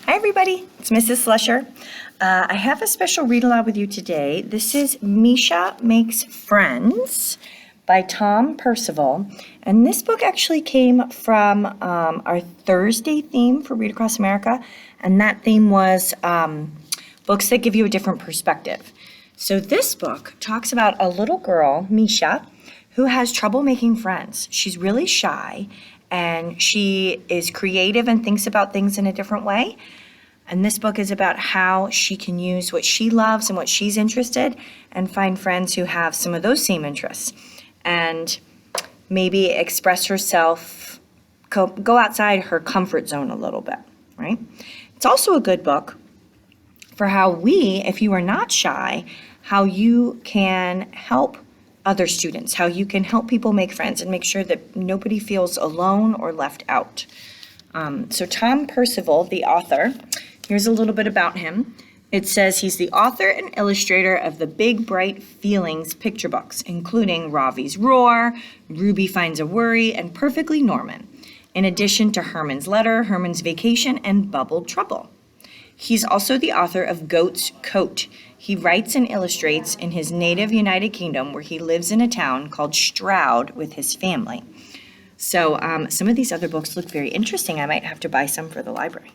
Hi everybody, it's Mrs. Slusher. I have a special read aloud with you today. This is Meesha Makes Friends by Tom Percival. And this book actually came from our Thursday theme for Read Across America. And that theme was books that give you a different perspective. So this book talks about a little girl, Meesha, who has trouble making friends. She's really shy and she is creative and thinks about things in a different way. And this book is about how she can use what she loves and what she's interested and find friends who have some of those same interests and maybe express herself, go outside her comfort zone a little bit, right? It's also a good book for how we, if you are not shy, how you can help other students, how you can help people make friends and make sure that nobody feels alone or left out. So Tom Percival, the author, here's a little bit about him. It says he's the author and illustrator of the Big Bright Feelings picture books, including Ravi's Roar, Ruby Finds a Worry, and Perfectly Norman, in addition to Herman's Letter, Herman's Vacation, and Bubbled Trouble. He's also the author of Goat's Coat. He writes and illustrates in his native United Kingdom where he lives in a town called Stroud with his family. So some of these other books look very interesting. I might have to buy some for the library.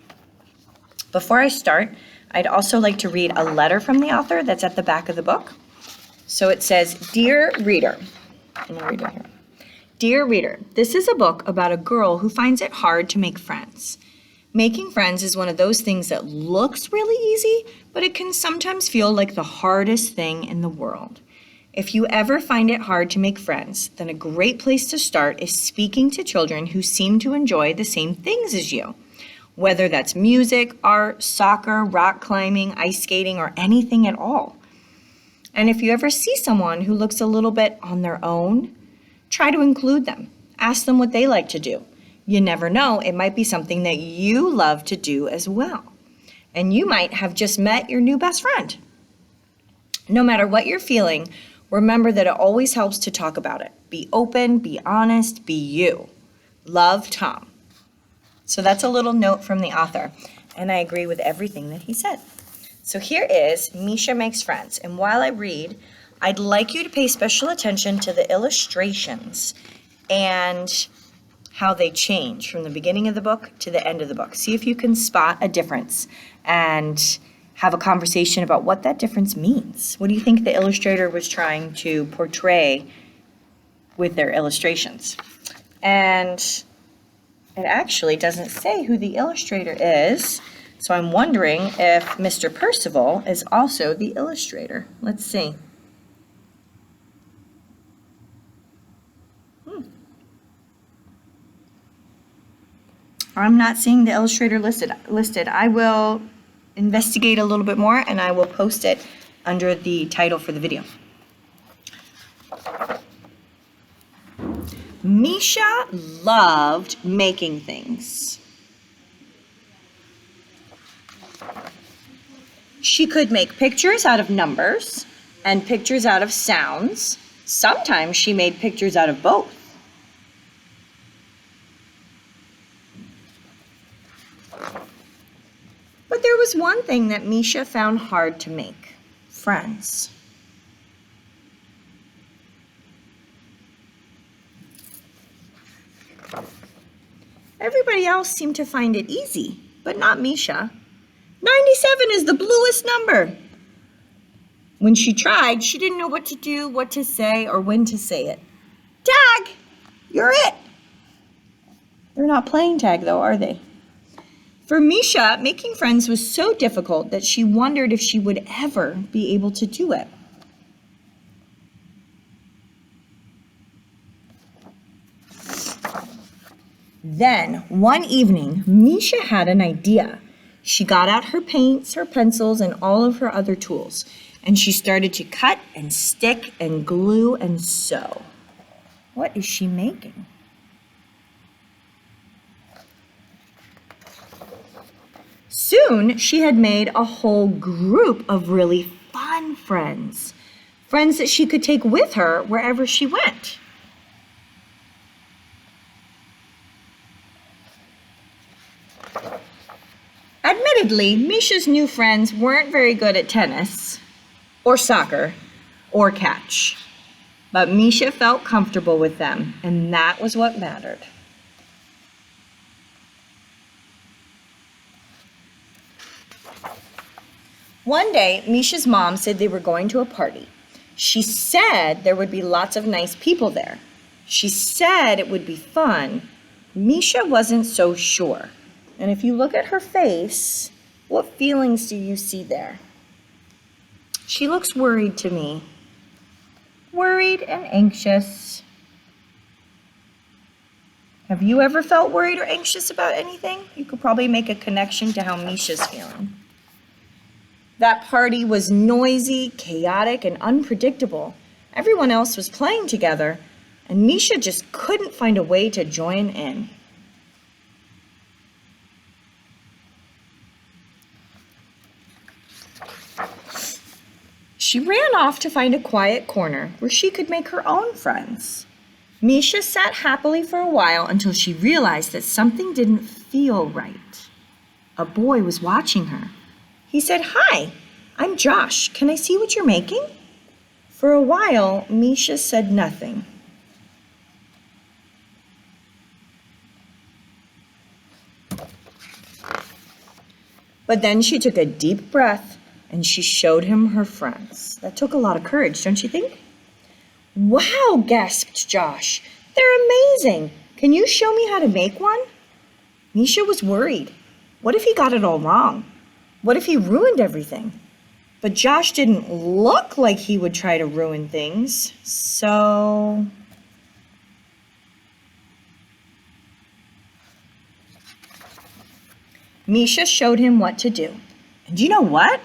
Before I start, I'd also like to read a letter from the author that's at the back of the book. So it says, Dear Reader, I'm gonna read it here. Dear Reader, this is a book about a girl who finds it hard to make friends. Making friends is one of those things that looks really easy, but it can sometimes feel like the hardest thing in the world. If you ever find it hard to make friends, then a great place to start is speaking to children who seem to enjoy the same things as you. Whether that's music, art, soccer, rock climbing, ice skating, or anything at all. And if you ever see someone who looks a little bit on their own, try to include them. Ask them what they like to do. You never know, it might be something that you love to do as well. And you might have just met your new best friend. No matter what you're feeling, remember that it always helps to talk about it. Be open, be honest, be you. Love, Tom. So that's a little note from the author, and I agree with everything that he said. So here is Meesha Makes Friends, and while I read, I'd like you to pay special attention to the illustrations and how they change from the beginning of the book to the end of the book. See if you can spot a difference and have a conversation about what that difference means. What do you think the illustrator was trying to portray with their illustrations? And it actually doesn't say who the illustrator is, so I'm wondering if Mr. Percival is also the illustrator. Let's see. I'm not seeing the illustrator listed. I will investigate a little bit more and I will post it under the title for the video. Meesha loved making things. She could make pictures out of numbers and pictures out of sounds. Sometimes she made pictures out of both. But there was one thing that Meesha found hard to make: friends. Everybody else seemed to find it easy, but not Meesha. 97 is the bluest number. When she tried, she didn't know what to do, what to say, or when to say it. Tag! You're it! They're not playing tag though, are they? For Meesha, making friends was so difficult that she wondered if she would ever be able to do it. Then, one evening, Meesha had an idea. She got out her paints, her pencils, and all of her other tools, and she started to cut and stick and glue and sew. What is she making? Soon, she had made a whole group of really fun friends, friends that she could take with her wherever she went. Admit Admittedly, Meesha's new friends weren't very good at tennis, or soccer, or catch. But Meesha felt comfortable with them, and that was what mattered. One day, Meesha's mom said they were going to a party. She said there would be lots of nice people there. She said it would be fun. Meesha wasn't so sure. And if you look at her face, what feelings do you see there? She looks worried to me. Worried and anxious. Have you ever felt worried or anxious about anything? You could probably make a connection to how Meesha's feeling. That party was noisy, chaotic, and unpredictable. Everyone else was playing together, and Meesha just couldn't find a way to join in. She ran off to find a quiet corner where she could make her own friends. Meesha sat happily for a while until she realized that something didn't feel right. A boy was watching her. He said, "Hi, I'm Josh. Can I see what you're making?" For a while, Meesha said nothing. But then she took a deep breath and she showed him her friends. That took a lot of courage, don't you think? "Wow," gasped Josh. "They're amazing. Can you show me how to make one?" Meesha was worried. What if he got it all wrong? What if he ruined everything? But Josh didn't look like he would try to ruin things, so... Meesha showed him what to do. And you know what?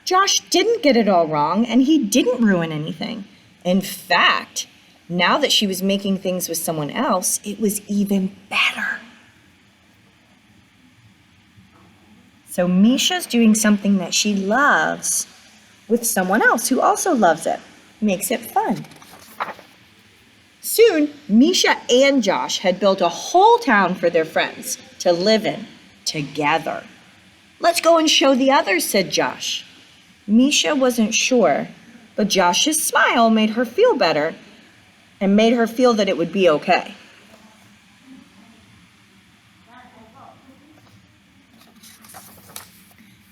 Josh didn't get it all wrong, and he didn't ruin anything. In fact, now that she was making things with someone else, it was even better. So Meesha's doing something that she loves with someone else who also loves it. Makes it fun. Soon, Meesha and Josh had built a whole town for their friends to live in together. "Let's go and show the others," said Josh. Meesha wasn't sure, but Josh's smile made her feel better and made her feel that it would be okay.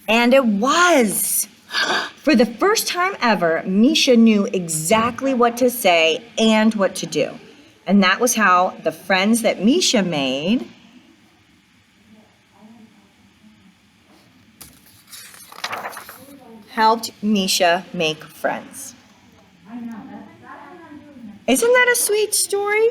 And it was. For the first time ever, Meesha knew exactly what to say and what to do. And that was how the friends that Meesha made helped Meesha make friends. Isn't that a sweet story?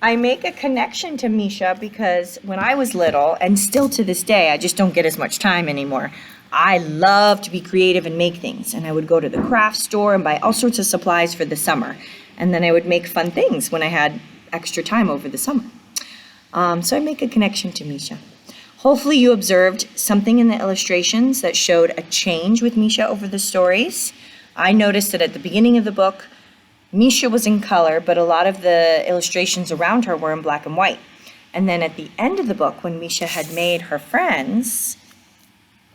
I make a connection to Meesha because when I was little, and still to this day, I just don't get as much time anymore, I love to be creative and make things. And I would go to the craft store and buy all sorts of supplies for the summer. And then I would make fun things when I had extra time over the summer. So I make a connection to Meesha. Hopefully you observed something in the illustrations that showed a change with Meesha over the stories. I noticed that at the beginning of the book, Meesha was in color, but a lot of the illustrations around her were in black and white. And then at the end of the book, when Meesha had made her friends,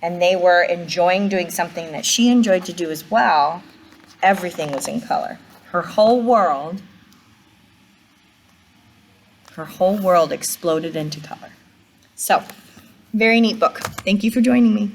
and they were enjoying doing something that she enjoyed to do as well, everything was in color. Her whole world exploded into color. So, very neat book. Thank you for joining me.